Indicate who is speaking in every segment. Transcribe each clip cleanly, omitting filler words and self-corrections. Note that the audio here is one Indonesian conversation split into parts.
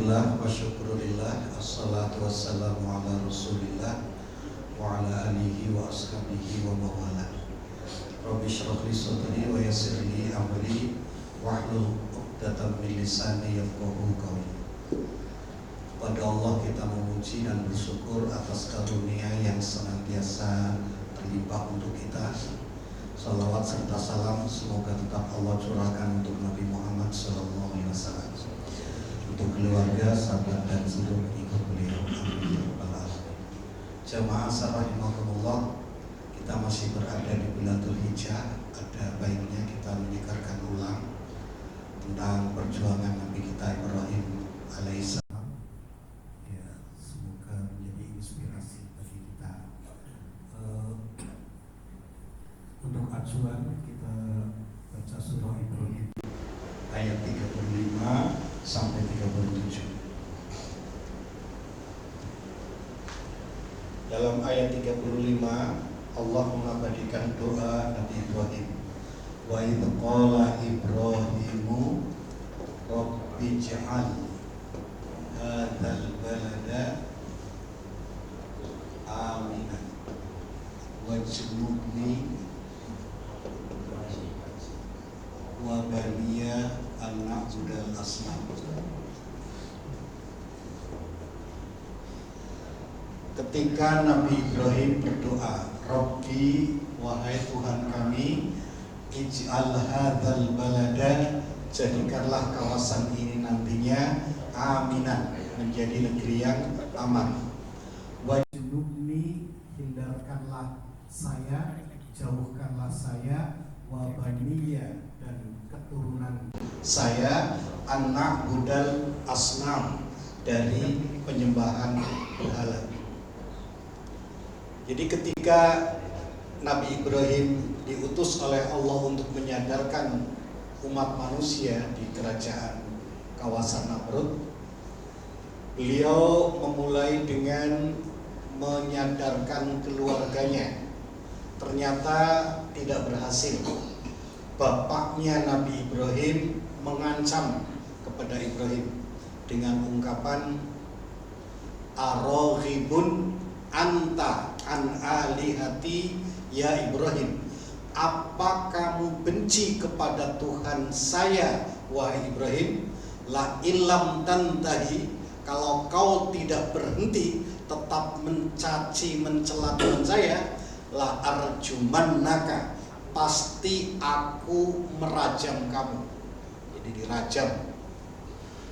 Speaker 1: Alhamdulillah wa syukurillah, assalatu wassalamu ala rasulillah wa ala alihi wa ashabihi wa mawala. Rabbi syrah li sadri wa yassir li amri wahlul 'uqdatam min lisani yafqahu qawli. Pada Allah kita memuji dan bersyukur atas karunia yang senantiasa terlimpah untuk kita. Salawat serta salam semoga tetap Allah curahkan untuk Nabi Muhammad sallallahu alaihi wasallam, untuk keluarga, sahabat dan seluruh pengikut beliau. Amin ya rabbal alamin. Jamaah rahimakumullah, kita masih berada di bulan Dzulhijjah. Ada baiknya kita menyegarkan ulang tentang perjuangan Nabi kita Ibrahim alaihissalam. Ya, semoga menjadi inspirasi bagi kita. Untuk acuan kita baca surah Ibrahim ayat 35 sampai 37. Dalam ayat 35 Allah mengabadikan doa Nabi Ibrahim. Wa idh qala Ibrahimu Rabbi ij'al hadzal balada aminan wajnubni wa baniya an na'budal asnam. Ketika Nabi Ibrahim berdoa, Rabbi, wahai Tuhan kami, ij'al hadzal balada, jadikanlah kawasan ini nantinya aminan, menjadi negeri yang aman. Wajnubni, hindarkanlah saya, jauhkanlah saya, wa baniya, dan keturunan saya, anak budal asnam, dari penyembahan berhala. Jadi ketika Nabi Ibrahim diutus oleh Allah untuk menyadarkan umat manusia di kerajaan kawasan Namrud, beliau memulai dengan menyadarkan keluarganya. Ternyata tidak berhasil. Bapaknya Nabi Ibrahim mengancam kepada Ibrahim dengan ungkapan araghibun anta an alihati ya Ibrahim, apa kamu benci kepada Tuhan saya wahai Ibrahim? La illam tantahi, kalau kau tidak berhenti tetap mencaci mencela Tuhan saya, la arjumannaka, pasti aku merajam kamu. Jadi dirajam.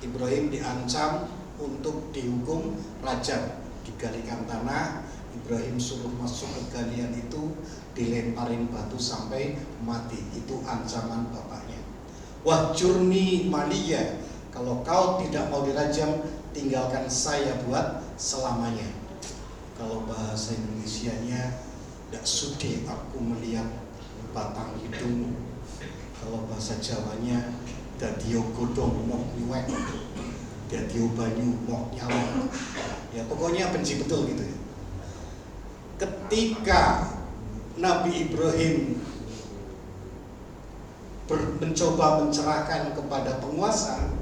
Speaker 1: Ibrahim diancam untuk dihukum rajam, digalikan tanah. Ibrahim suruh masuk ke galian itu, dilemparin batu sampai mati. Itu ancaman bapaknya. Wahjurni maliya, kalau kau tidak mau dirajam, tinggalkan saya buat selamanya. Kalau bahasa Indonesianya, tidak sudi aku melihat batang hidung. Kalau bahasa Jawanya, dadio godong moh nyuwek, dadio banyu moh nyawek. Ya pokoknya benci betul gitu ya. Ketika Nabi Ibrahim mencoba mencerahkan kepada penguasa,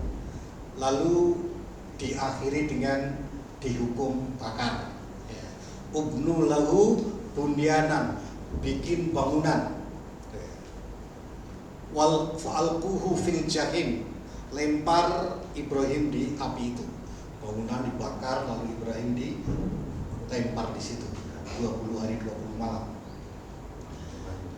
Speaker 1: lalu diakhiri dengan dihukum bakar. Ya. Ubnu lahu bunyanan, bikin bangunan. Wal fa'alquhu fil jahim, lempar Ibrahim di api itu. Bangunan dibakar, lalu Ibrahim dilempar di situ 20 hari 20 malam.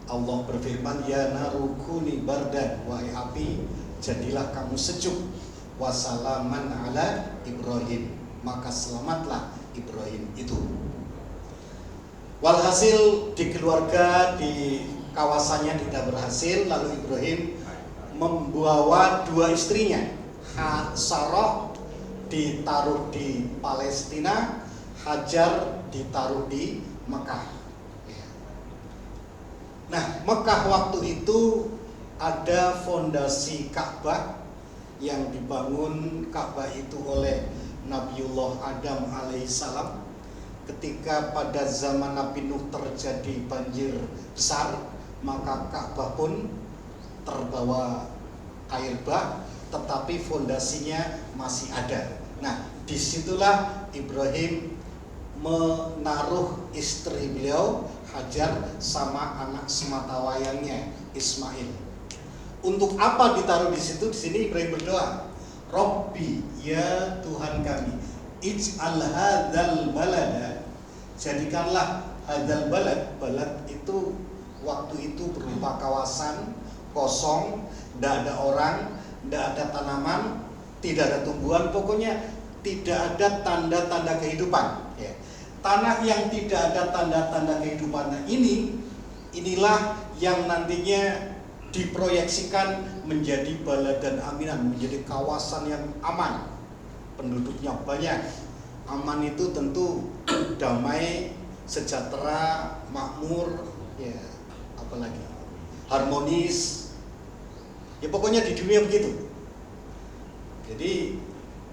Speaker 1: Allah berfirman, ya narukuni bardan, wahai api, jadilah kamu sejuk, wasalaman ala Ibrahim, maka selamatlah Ibrahim itu. Walhasil di keluarga, di kawasannya tidak berhasil, lalu Ibrahim membawa dua istrinya. Sarah ditaruh di Palestina, Hajar ditaruh di Mekah. Nah, Mekah waktu itu ada fondasi Ka'bah yang dibangun Ka'bah itu oleh Nabiullah Adam alaihissalam. Ketika pada zaman Nabi Nuh terjadi banjir besar, maka Ka'bah pun terbawa air bah, tetapi fondasinya masih ada.
Speaker 2: Nah, disitulah Ibrahim menaruh istri beliau Hajar sama anak sematawayangnya Ismail. Untuk apa ditaruh di situ? Di sini Ibrahim berdoa, Robbi, ya Tuhan kami, ij'al hadzal balada, jadikanlah hadzal balad itu waktu itu berupa kawasan kosong, tidak ada orang, tidak ada tanaman, tidak ada tumbuhan, pokoknya tidak ada tanda-tanda kehidupan. Ya. Tanah yang tidak ada tanda-tanda kehidupan inilah yang nantinya diproyeksikan menjadi baladan aminan, menjadi kawasan yang aman, penduduknya banyak. Aman itu tentu damai, sejahtera, makmur, ya apalagi harmonis. Ya pokoknya di dunia begitu. Jadi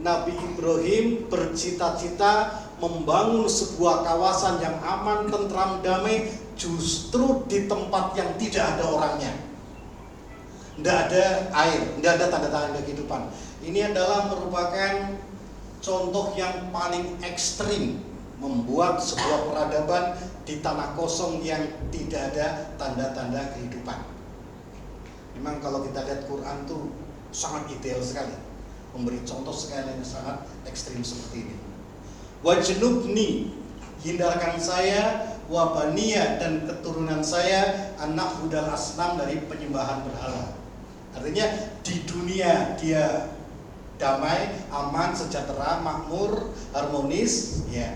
Speaker 2: Nabi Ibrahim bercita-cita membangun sebuah kawasan yang aman, tentram, damai, justru di tempat yang tidak ada orangnya. Tidak ada air, tidak ada tanda-tanda kehidupan. Ini adalah merupakan contoh yang paling ekstrim, membuat sebuah peradaban di tanah kosong yang tidak ada tanda-tanda kehidupan. Memang kalau kita lihat Quran tuh sangat detail sekali, memberi contoh sekali yang sangat ekstrim seperti ini. Wajnubni, hindarkan saya, wabaniya, dan keturunan saya, anak budal asnam, dari penyembahan berhala. Artinya di dunia dia damai, aman, sejahtera, makmur, harmonis, ya.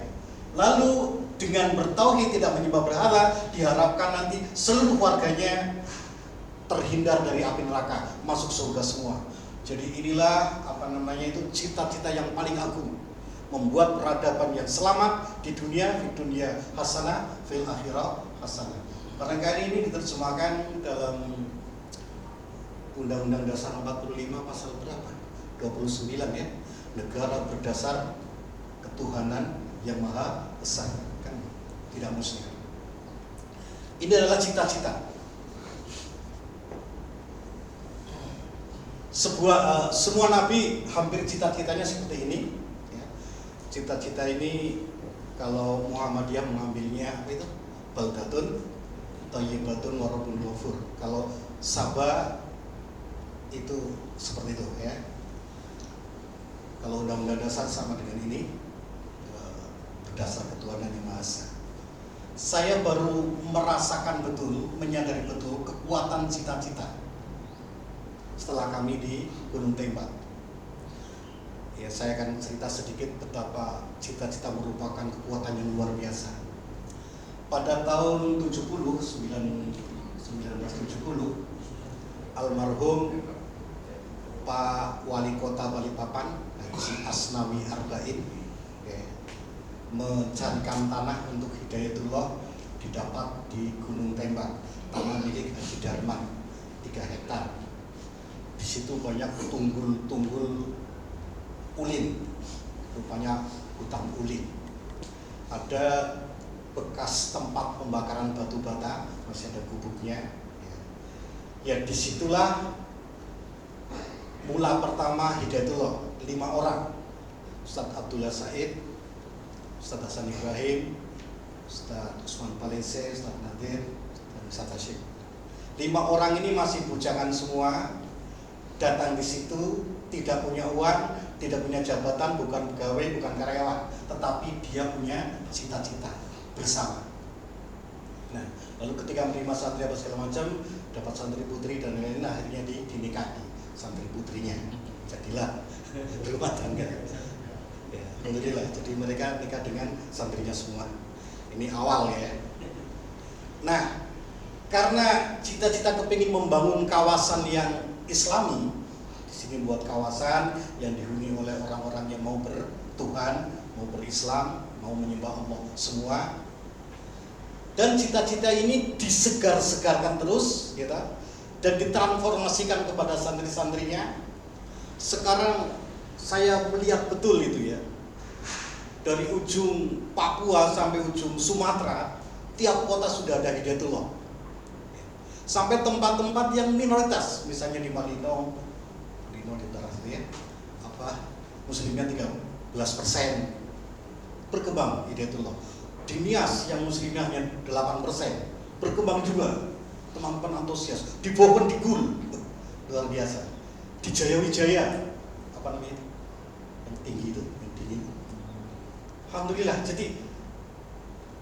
Speaker 2: Lalu dengan bertauhid, tidak menyembah berhala, diharapkan nanti seluruh warganya terhindar dari api neraka, masuk surga semua. Jadi inilah cita-cita yang paling agung, membuat peradaban yang selamat di dunia hasanah, fil akhirah hasanah. Barangkali ini diterjemahkan dalam Undang-Undang Dasar 45 pasal berapa? 29 ya. Negara berdasar ketuhanan yang maha esa, kan tidak muslim. Ini adalah cita-cita. Semua nabi hampir cita-citanya seperti ini. Cita-cita ini kalau Muhammadiyah mengambilnya apa itu? Baldatun thayyibatun wa rabbun ghafur. Kalau Sabah itu seperti itu ya. Kalau Undang-Undang Dasar sama dengan ini, berdasar ketuhanan yang Maha Esa. Saya baru merasakan betul, menyadari betul kekuatan cita-cita setelah kami di Gunung Tembak. Ya, saya akan cerita sedikit betapa cita-cita merupakan kekuatan yang luar biasa. Pada tahun 1970, almarhum Pak Wali Kota Balikpapan, Haji Asnawi Arba'in, mencarikan tanah untuk Hidayatullah, didapat di Gunung Tembak, tanah milik Haji Darman 3 hektar. Di situ banyak tunggul ulin, rupanya hutan ulin. Ada bekas tempat pembakaran batu bata, masih ada gubuknya. Ya disitulah mula pertama Hidayatullah, 5 orang, Ustadz Abdullah Said, Ustadz Hasan Ibrahim, Ustadz Usman Palese, Ustadz Nadir, dan Ustadz Hashim. 5 orang ini masih bujangan semua, datang di situ tidak punya uang, tidak punya jabatan, bukan pegawai, bukan karyawan, tetapi dia punya cita-cita bersama. Nah, lalu ketika menerima santri apa segala macam, dapat santri putri dan lain-lain, akhirnya dinikahi santri putrinya, jadilah rumah tangga. Ya, alhamdulillah. Jadi mereka nikah dengan santrinya semua. Ini awal ya. Nah, karena cita-cita kepingin membangun kawasan yang Islami, di sini buat kawasan yang dihuni oleh orang-orang yang mau bertuhan, mau berislam, mau menyembah Allah semua. Dan cita-cita ini disegar-segarkan terus, gitu, dan ditransformasikan kepada santri-santrinya. Sekarang saya melihat betul itu ya, dari ujung Papua sampai ujung Sumatera, tiap kota sudah ada Hidayatullah. Sampai tempat-tempat yang minoritas, misalnya di Malino di utara situ ya, muslimnya 30 berkembang Hidayatullah. Di Nias yang muslimnya hanya 8%, berkembang juga, teman-teman antusias. Di Bogor, di Gul, luar biasa. Di Jayawijaya, apa namanya, yang tinggi itu, yang tinggi. Alhamdulillah, jadi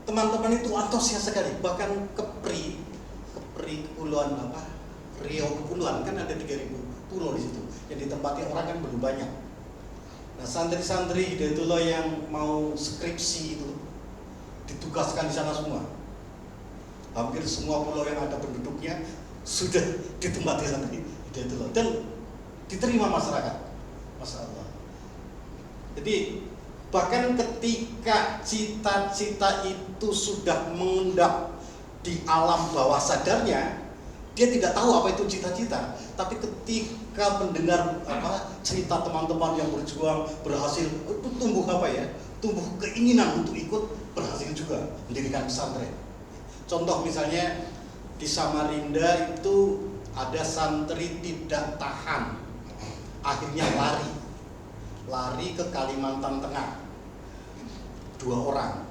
Speaker 2: teman-teman itu antusias sekali. Bahkan Kepri Kepulauan apa, Riau Kepulauan, kan ada 3.000 pulau di situ, yang ditempati orang kan belum banyak. Nah, santri-santri Hidayatullah yang mau skripsi itu ditugaskan di sana semua. Hampir semua pulau yang ada penduduknya sudah ditempati santri Hidayatullah dan diterima masyarakat. Masya Allah. Jadi bahkan ketika cita-cita itu sudah mengendap di alam bawah sadarnya, dia tidak tahu apa itu cita-cita, tapi ketika mendengar cerita teman-teman yang berjuang berhasil, itu tumbuh tumbuh keinginan untuk ikut berhasil juga mendirikan pesantren. Contoh misalnya di Samarinda itu ada santri tidak tahan, akhirnya lari ke Kalimantan Tengah, 2 orang,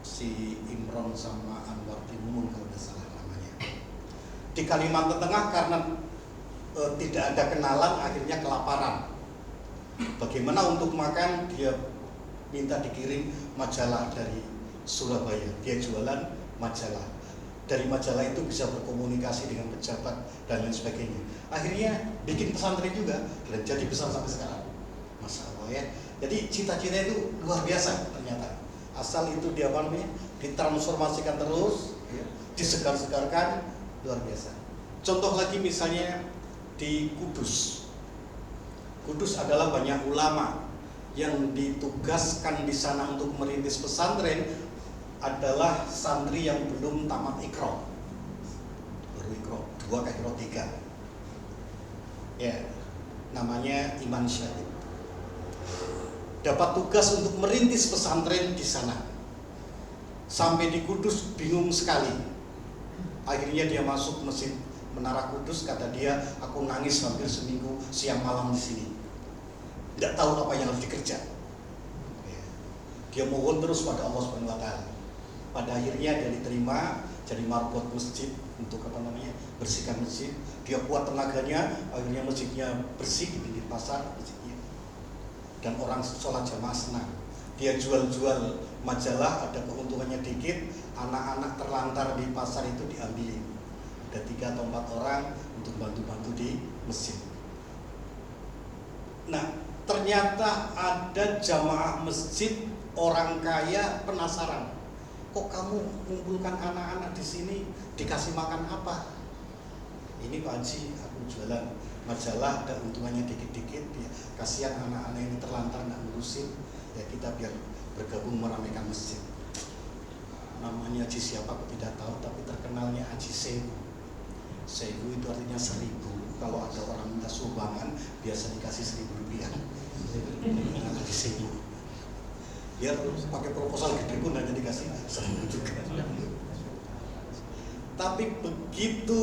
Speaker 2: si Imron sama Anwar Timumun kalau tidak salah namanya. Di Kalimantan Tengah karena tidak ada kenalan, akhirnya kelaparan. Bagaimana untuk makan? Dia minta dikirim majalah dari Surabaya. Dia jualan majalah. Dari majalah itu bisa berkomunikasi dengan pejabat dan lain sebagainya. Akhirnya bikin pesantren juga dan jadi besar sampai sekarang. Masya Allah ya. Jadi cita-cita itu luar biasa ternyata. Asal itu dia ditransformasikan terus, ya, disegar-segarkan, luar biasa. Contoh lagi misalnya di Kudus. Kudus adalah banyak ulama yang ditugaskan di sana untuk merintis pesantren adalah santri yang belum tamat Iqra. Baru Iqra 2 ke Iqra 3. Ya, namanya Iman Syahid. Dapat tugas untuk merintis pesantren di sana. Sampai di Kudus bingung sekali. Akhirnya dia masuk Masjid Menara Kudus, kata dia, aku nangis hampir seminggu siang malam di sini. Tidak tahu apa yang harus dikerja. Dia mohon terus pada Allah Subhanahu wa taala. Pada akhirnya dia diterima jadi marbot masjid untuk bersihkan masjid. Dia kuat tenaganya, akhirnya masjidnya bersih di pinggir pasar masjidnya. Dan orang sholat jamaah senang. Dia jual-jual majalah, ada keuntungannya dikit, anak-anak terlantar di pasar itu diambil. Ada 3 atau 4 orang untuk bantu-bantu di masjid. Nah, ternyata ada jamaah masjid orang kaya penasaran, kok kamu mengumpulkan anak-anak di sini, dikasih makan apa? Ini Pak Haji, aku jualan majalah, ada untungannya dikit-dikit, ya, kasihan anak-anak ini terlantar nggak ngurusin, ya kita biar bergabung meramaikan masjid. Namanya Haji siapa aku tidak tahu, tapi terkenalnya Haji Sewu. Sewu itu artinya 1000. Kalau ada orang minta sumbangan, biasa dikasih 1.000 rupiah. Haji Sewu. Biar pakai proposal gede pun hanya dikasih 1.000 juga. Tapi begitu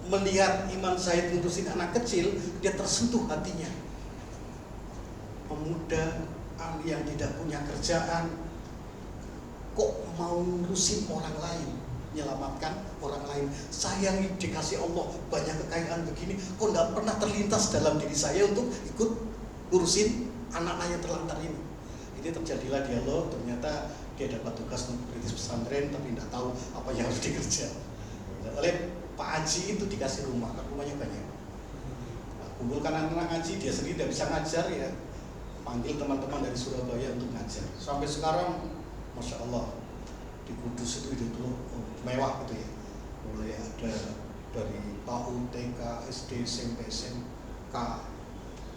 Speaker 2: melihat Iman Syahid ngurusin anak kecil, dia tersentuh hatinya. Pemuda yang tidak punya kerjaan, kok mau ngurusin orang lain, menyelamatkan orang lain. Saya yang dikasih Allah banyak kekayaan begini, kok nggak pernah terlintas dalam diri saya untuk ikut ngurusin anak-anak yang terlantar ini. Ini terjadilah dialog, ternyata dia dapat tugas untuk merintis pesantren tapi tidak tahu apa yang harus dikerja. Oleh Pak Haji itu dikasih rumah, rumahnya banyak. Nah, kumpulkan anak-anak ngaji, dia sendiri tidak bisa ngajar ya, panggil teman-teman dari Surabaya untuk ngajar. Sampai sekarang, Masya Allah, di Kudus itu mewah gitu ya. Mulai ada dari PAUD, TK, SD, SMP, SMK,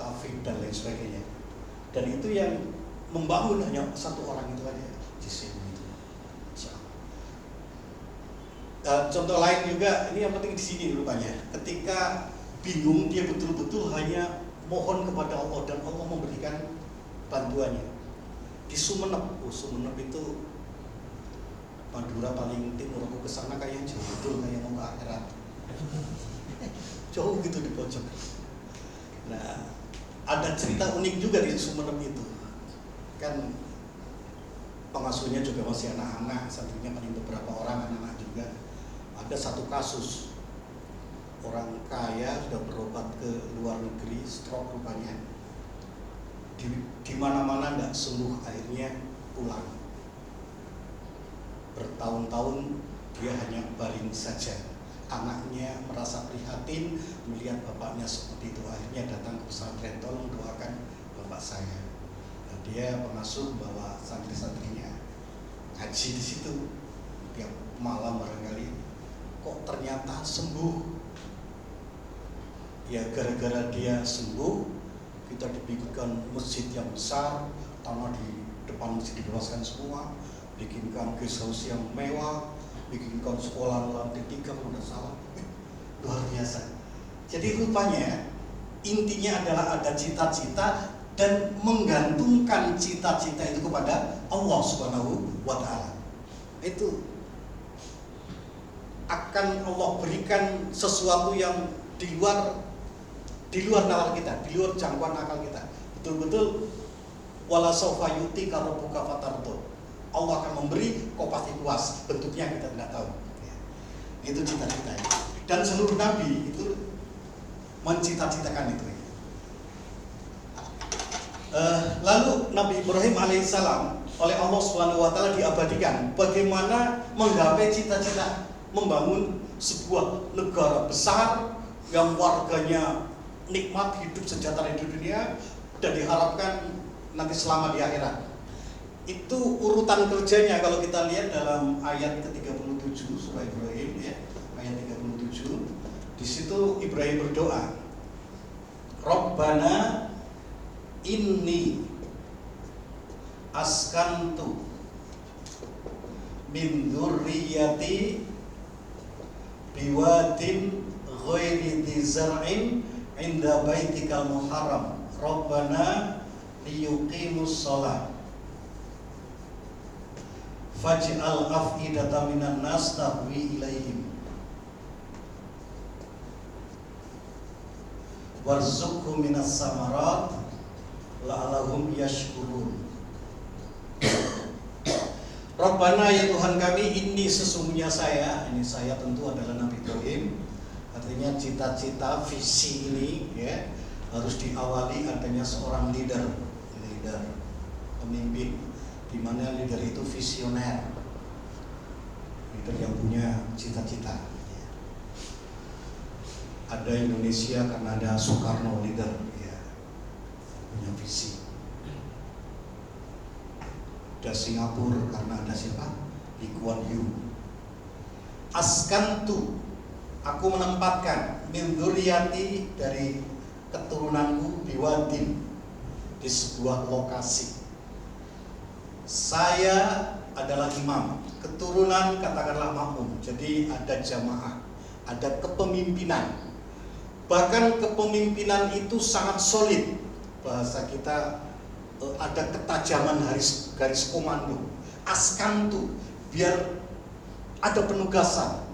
Speaker 2: Tafid dan lain sebagainya. Dan itu yang membangun hanya 1 orang itu aja di sini. Contoh lain juga, ini yang penting di sini rupanya. Ketika bingung, dia betul-betul hanya mohon kepada Allah dan Allah memberikan bantuannya. Di Sumeneb, Sumeneb itu Madura paling timur, aku kesana kayak jauh betul, kayak mau ke akhirat. Jauh gitu di pojok. Nah, ada cerita unik juga di Sumeneb itu. kan pengasuhnya juga masih anak-anak, santrinya paling beberapa orang anak-anak juga. Ada satu kasus orang kaya sudah berobat ke luar negeri, stroke rupanya, di mana-mana nggak sembuh, akhirnya pulang. Bertahun-tahun dia hanya baring saja. Anaknya merasa prihatin melihat bapaknya seperti itu, akhirnya datang ke pesantren, tolong doakan bapak saya. Nah, dia pengasuh bawa santri-santrinya ngaji di situ tiap malam barangkali, kok ternyata sembuh. Ya gara-gara dia sembuh, kita dibikinkan masjid yang besar, tanah di depan masjid dibebaskan semua, bikinkan guest house yang mewah, bikinkan sekolah lantai 3 kalau tidak salah. Luar biasa. Jadi rupanya intinya adalah ada cita-cita dan menggantungkan cita-cita itu kepada Allah Subhanahu wa Ta'ala. Itu akan Allah berikan sesuatu yang di luar nalar kita, di luar jangkauan akal kita. Betul-betul wala sawfa yu'tika rabbuka fatardo. Allah akan memberi, kau pasti puas. Bentuknya kita tidak tahu. Itu cita-cita. Dan seluruh nabi itu mencita-citakan itu. Lalu Nabi Ibrahim alaihissalam oleh Allah Subhanahu wa Ta'ala diabadikan bagaimana menggapai cita-cita membangun sebuah negara besar yang warganya nikmat, hidup sejahtera di dunia, dan diharapkan nanti selama di akhirat. Itu urutan kerjanya kalau kita lihat dalam ayat ke-37 surah Ibrahim ya, ayat 37. Di situ Ibrahim berdoa, Rabbana inni askantu min dzurriyyati biwadin ghairi dzi zar'in 'inda baitikal muharram Rabbana liyuqimus shalah faj'al af'idatan minan nas tahwi ilaihim warzuqhum minas samarat la'allahum yashkurun. Rabbana, ya Tuhan kami, ini sesungguhnya saya tentu adalah Nabi Ibrahim. Artinya cita-cita visi ini ya harus diawali adanya seorang leader, pemimpin, di mana leader itu visioner, leader yang punya cita-cita. Ada Indonesia karena ada Soekarno leader, ya, punya visi. Ada Singapura karena ada siapa? Lee Kuan Yew. Askantu, aku menempatkan min dzurriyyati, dari keturunanku, biwadin, di sebuah lokasi. Saya adalah imam, keturunan katakanlah makmum. Jadi ada jamaah, ada kepemimpinan. Bahkan kepemimpinan itu sangat solid. Bahasa kita ada ketajaman garis komando. Askantu, biar ada penugasan.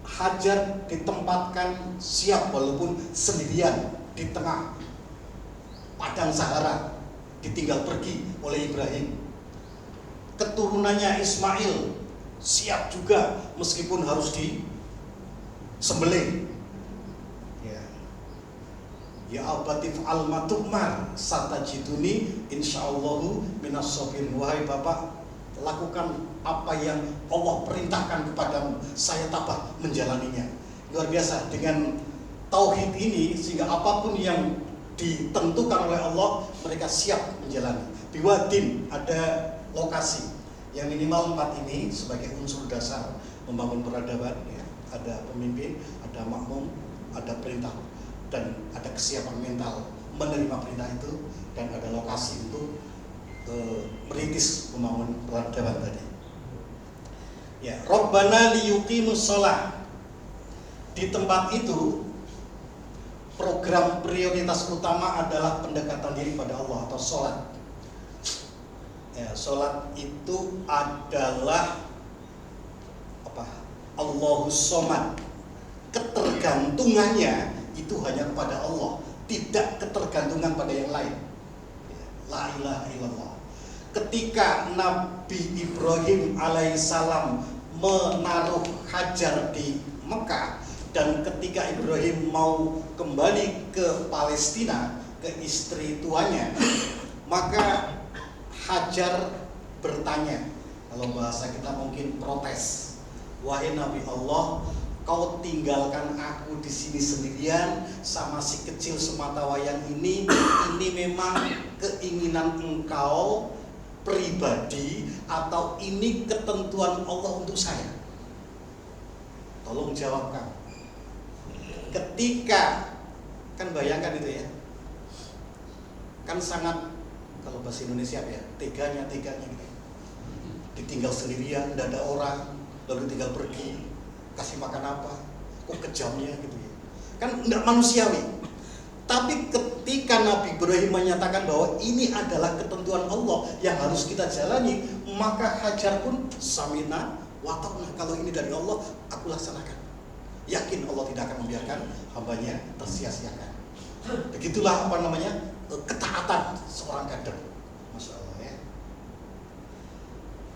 Speaker 2: Hajar ditempatkan siap walaupun sendirian di tengah padang Sahara, ditinggal pergi oleh Ibrahim. Keturunannya Ismail siap juga meskipun harus disembelih. Ya abatif al-matumar satajiduni insyaallahu minas sabirin. Wahai Bapak, lakukan apa yang Allah perintahkan kepadamu, saya tabah menjalaninya. Luar biasa, dengan tauhid ini sehingga apapun yang ditentukan oleh Allah mereka siap menjalani. Biwadin, ada lokasi yang minimal 4 ini sebagai unsur dasar membangun peradaban ya. Ada pemimpin, ada makmum, ada perintah, dan ada kesiapan mental menerima perintah itu, dan ada lokasi untuk merintis membangun peradaban tadi. Ya, Rabbana liyuqimus shalah. Di tempat itu program prioritas utama adalah pendekatan diri pada Allah atau sholat. Ya, sholat itu adalah apa? Allahus Somad. Ketergantungannya itu hanya kepada Allah, tidak ketergantungan pada yang lain. La ilaha illallah. ketika Nabi Ibrahim alaihissalam menaruh Hajar di Mekah, dan ketika Ibrahim mau kembali ke Palestina, ke istri tuanya, maka Hajar bertanya, kalau bahasa kita mungkin protes, wahai Nabi Allah, kau tinggalkan aku di sini sendirian sama si kecil sematawayang ini memang keinginan engkau pribadi atau ini ketentuan Allah untuk saya? Tolong jawabkan. Ketika, kan bayangkan itu ya, kan sangat, kalau bahasa Indonesia ya, teganya gitu. Ditinggal sendirian, tidak ada orang, lalu tinggal pergi, kasih makan apa, kok kejamnya gitu ya, kan tidak manusiawi. Tapi ketika Nabi Ibrahim menyatakan bahwa ini adalah ketentuan Allah yang harus kita jalani, maka Hajar pun samina wa ta'na, kalau ini dari Allah, aku laksanakan. Yakin Allah tidak akan membiarkan hambanya tersia-siakan. Begitulah ketaatan seorang kader. Masya Allah ya.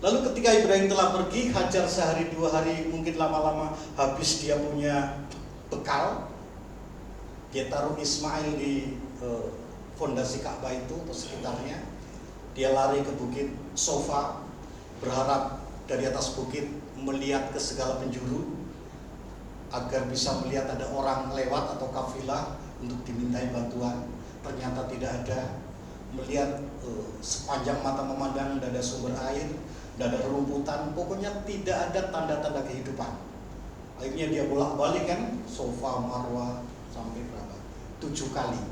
Speaker 2: Lalu ketika Ibrahim telah pergi, Hajar sehari 2 hari, mungkin lama-lama habis dia punya bekal. Dia taruh Ismail di fondasi Ka'bah itu atau sekitarnya. Dia lari ke bukit Sofa, berharap dari atas bukit melihat ke segala penjuru agar bisa melihat ada orang lewat atau kafilah untuk dimintai bantuan. Ternyata tidak ada. Melihat sepanjang mata memandang, tidak ada sumber air, tidak ada rumputan, pokoknya tidak ada tanda-tanda kehidupan. Akhirnya dia bolak-balik kan, Sofa Marwah sampai berapa? 7 kali.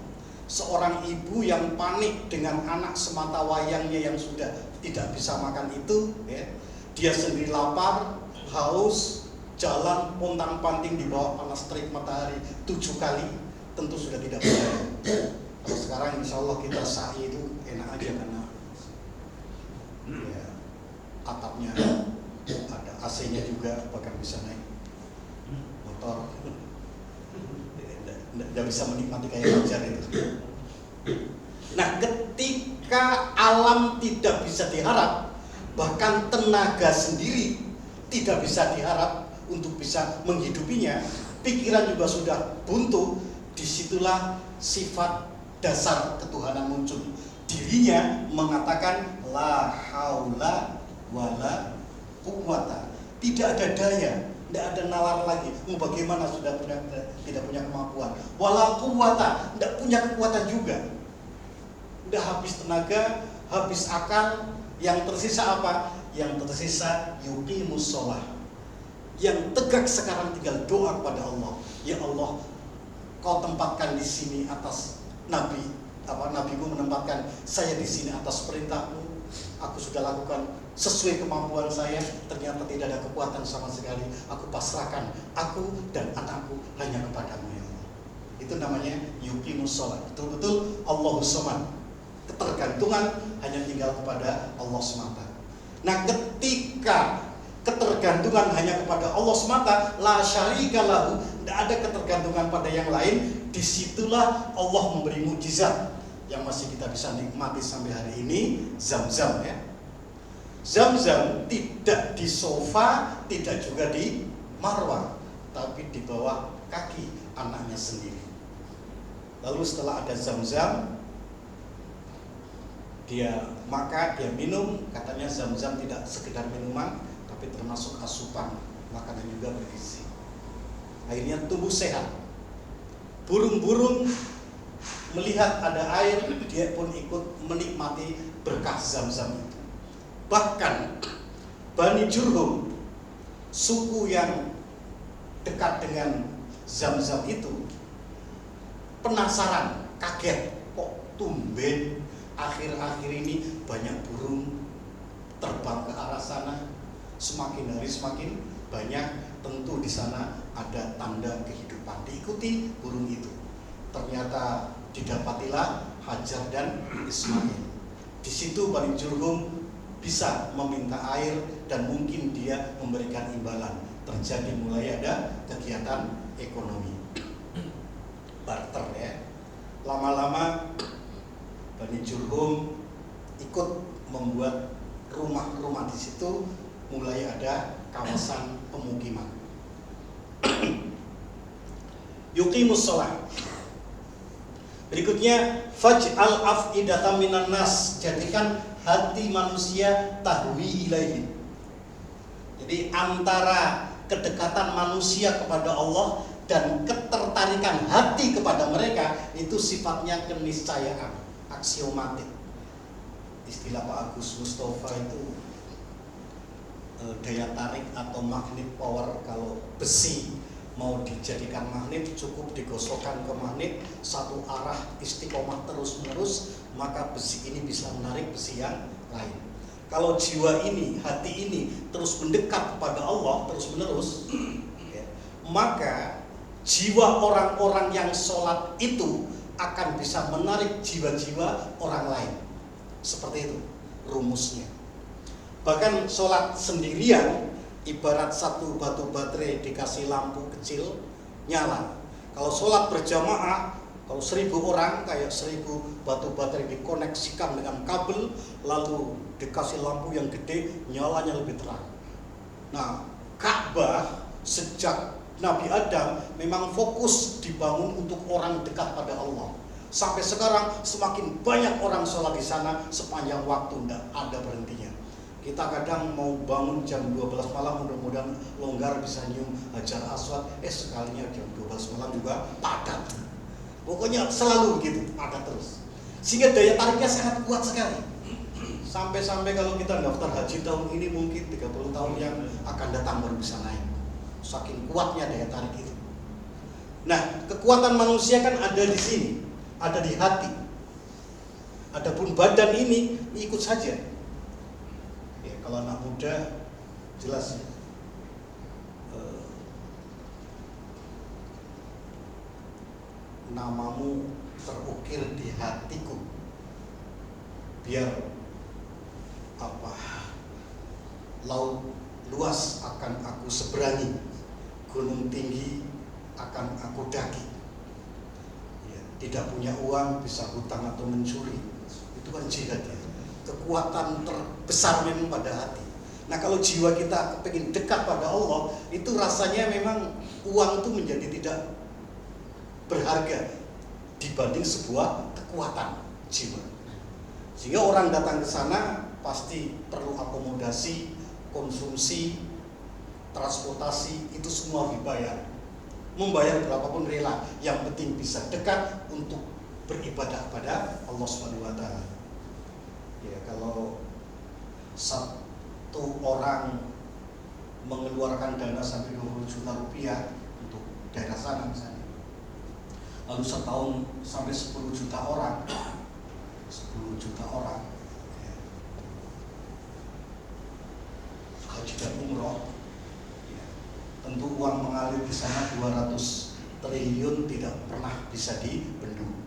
Speaker 2: Seorang ibu yang panik dengan anak sematawayangnya yang sudah tidak bisa makan itu, ya, dia sendiri lapar, haus, jalan pontang-panting di bawah panas terik matahari 7 kali, tentu sudah tidak berdaya. Kalau sekarang insya Allah kita sa'i itu enak aja karena ya, atapnya ada AC-nya juga, bahkan bisa naik motor. Tidak bisa menikmati kayak Hajar itu. Nah, ketika alam tidak bisa diharap, bahkan tenaga sendiri tidak bisa diharap untuk bisa menghidupinya, pikiran juga sudah buntu, disitulah sifat dasar ketuhanan muncul. Dirinya mengatakan la haula wala quwwata, tidak ada daya, tidak ada nalar lagi. Bagaimana sudah tidak punya kemampuan. Wala quwwata, tidak punya kekuatan juga. Sudah habis tenaga, habis akal, yang tersisa apa? Yang tersisa yuqimus shalah. Yang tegak sekarang tinggal doa kepada Allah. Ya Allah, kau tempatkan di sini atas nabiku menempatkan saya di sini atas perintahmu. Aku sudah lakukan sesuai kemampuan saya, ternyata tidak ada kekuatan sama sekali. Aku pasrahkan aku dan anakku hanya kepadamu ya Allah. Itu namanya yuqimus shalah. Betul-betul Allahus Samad. Ketergantungan hanya tinggal kepada Allah semata. Nah, ketika ketergantungan hanya kepada Allah semata, la syarika lahu, tidak ada ketergantungan pada yang lain, disitulah Allah memberi mukjizat yang masih kita bisa nikmati sampai hari ini, Zam-Zam ya. Zam-Zam tidak di Sofa, tidak juga di Marwah, tapi di bawah kaki anaknya sendiri. Lalu setelah ada Zam-Zam, dia minum, katanya Zam-Zam tidak sekedar minuman, tapi termasuk asupan makanan juga bergizi. Akhirnya tubuh sehat. Burung-burung melihat ada air, dia pun ikut menikmati berkah Zam-Zam itu. Bahkan Bani Jurhum, suku yang dekat dengan Zam-Zam itu, penasaran, kaget, kok tumben akhir-akhir ini banyak burung terbang ke arah sana. Semakin hari semakin banyak, tentu di sana ada tanda kehidupan. Diikuti burung itu. Ternyata didapatilah Hajar dan Ismail. Di situ Bani Jurhum bisa meminta air dan mungkin dia memberikan imbalan. Terjadi mulai ada kegiatan ekonomi, barter ya. Lama-lama Bani Jurhum ikut membuat rumah-rumah di situ, mulai ada kawasan pemukiman. Yuqimus shalah. Berikutnya, faj'al af'idatan minan nas, jadikan hati manusia tahwi ilaihi. Jadi antara kedekatan manusia kepada Allah dan ketertarikan hati kepada mereka itu sifatnya keniscayaan, aksiomatik. Istilah Pak Agus Mustafa itu daya tarik atau magnet power. Kalau besi mau dijadikan magnet, cukup digosokkan ke magnet satu arah istiqomah terus menerus, maka besi ini bisa menarik besi yang lain. Kalau jiwa ini, hati ini terus mendekat kepada Allah terus menerus, ya, maka jiwa orang-orang yang sholat itu akan bisa menarik jiwa-jiwa orang lain. Seperti itu rumusnya. Bahkan sholat sendirian ibarat satu batu baterai dikasih lampu kecil nyala. Kalau sholat berjamaah, kalau 1000 orang kayak 1000 batu baterai dikoneksikan dengan kabel, lalu dikasih lampu yang gede, nyalanya lebih terang. Nah, Ka'bah sejak Nabi Adam memang fokus dibangun untuk orang dekat pada Allah. Sampai sekarang semakin banyak orang sholat di sana sepanjang waktu, tidak ada berhentinya. Kita kadang mau bangun jam 12 malam, mudah-mudahan longgar bisa nyium Hajar Aswad, sekalinya jam 12 malam juga padat. Pokoknya selalu begitu, padat terus. Sehingga daya tariknya sangat kuat sekali. Sampai-sampai kalau kita daftar haji tahun ini mungkin 30 tahun yang akan datang baru bisa naik. Saking kuatnya daya tarik itu. Nah, kekuatan manusia kan ada di sini, ada di hati. Adapun badan ini ikut saja. Ya, kalau anak muda jelas ya. Namamu terukir di hatiku. Biar laut luas akan aku seberangi, gunung tinggi akan aku daki. Ya, tidak punya uang bisa hutang atau mencuri, itu kan jihad ya. Kekuatan terbesar memang pada hati. Nah, kalau jiwa kita pengen dekat pada Allah, itu rasanya memang uang itu menjadi tidak berharga dibanding sebuah kekuatan jiwa. Sehingga orang datang ke sana pasti perlu akomodasi, konsumsi, transportasi, itu semua dibayar. Membayar berapapun rela, yang penting bisa dekat untuk beribadah pada Allah SWT. Ya, kalau satu orang mengeluarkan dana sampai 20 juta rupiah untuk daerah sana misalnya, lalu setahun sampai 10 juta orang, 10 juta orang ya, haji dan umroh ya, tentu uang mengalir di sana 200 triliun tidak pernah bisa dibendung.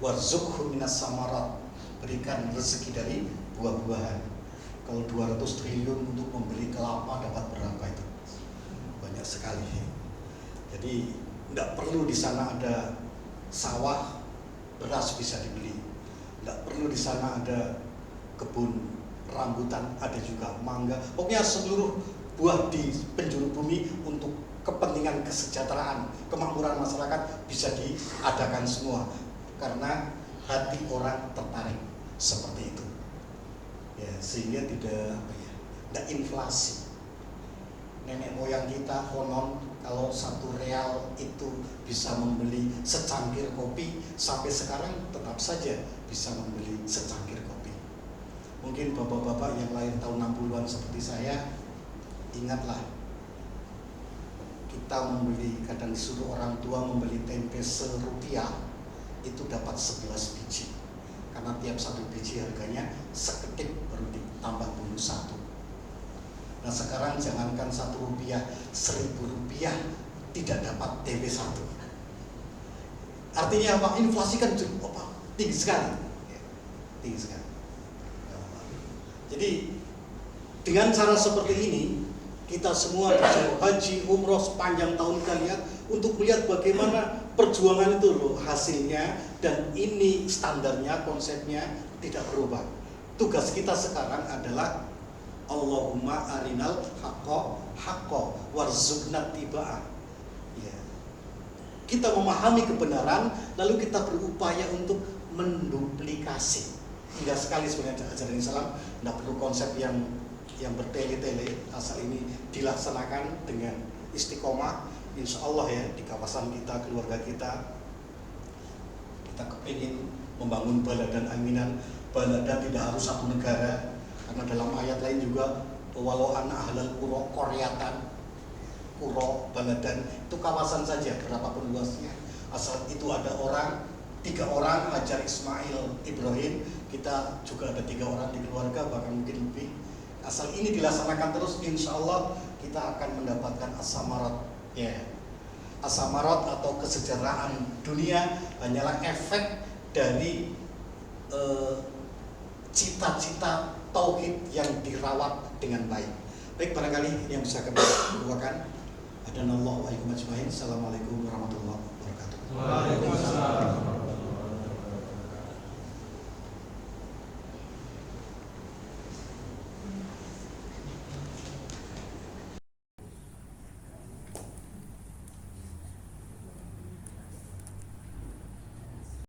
Speaker 2: Warzuqhu minas samarat, berikan rezeki dari buah-buahan. Kalau 200 triliun untuk membeli kelapa dapat berapa itu? Banyak sekali. Jadi tidak perlu di sana ada sawah, beras bisa dibeli. Tidak perlu di sana ada kebun rambutan, ada juga mangga. Pokoknya seluruh buah di penjuru bumi untuk kepentingan kesejahteraan, kemakmuran masyarakat bisa diadakan semua. Karena hati orang tertarik seperti itu. Ya, sehingga tidak inflasi. Nenek moyang kita konon kalau 1 real itu bisa membeli secangkir kopi, sampai sekarang tetap saja bisa membeli secangkir kopi. Mungkin bapak-bapak yang lahir tahun 60-an seperti saya, ingatlah, kita membeli, kadang disuruh orang tua membeli tempe Rp1 itu dapat 11 biji. Karena tiap 1 biji harganya seketik baru ditambah bulu 1. Nah, sekarang jangankan Rp1, Rp1.000 tidak dapat tempe 1. Artinya apa? Inflasi kan tinggi sekali. Tinggi sekali. Jadi dengan cara seperti ini, kita semua disuruh haji, umroh sepanjang tahun kalian untuk melihat bagaimana perjuangan itu loh hasilnya, dan ini standarnya, konsepnya tidak berubah. Tugas kita sekarang adalah Allahumma arinal haqqo haqqo warzuqna tiba'ah. Ya. Kita memahami kebenaran, lalu kita berupaya untuk menduplikasi. Indah sekali sebenarnya ajaran Islam, tidak perlu konsep yang bertele-tele, asal ini dilaksanakan dengan istiqomah. Insya Allah ya, di kawasan kita, keluarga kita kepingin membangun baladan aminan. Baladan tidak harus satu negara, karena dalam ayat lain juga walau anak halal kuro koryatan, kuro baladan itu kawasan saja berapapun luasnya, asal itu ada orang, 3 orang, Hajar, Ismail, Ibrahim, kita juga ada 3 orang di keluarga, bahkan mungkin lebih. Asal ini dilaksanakan terus, insya Allah kita akan mendapatkan as-samarat. Ya, as-samarat atau kesejahteraan dunia hanyalah efek dari cita-cita tauhid yang dirawat dengan baik. Baik, barangkali yang bisa kami doakan. Adanallahu wa iyyakum ajmain. Assalamualaikum warahmatullahi wabarakatuh.
Speaker 3: Waalaikumsalam.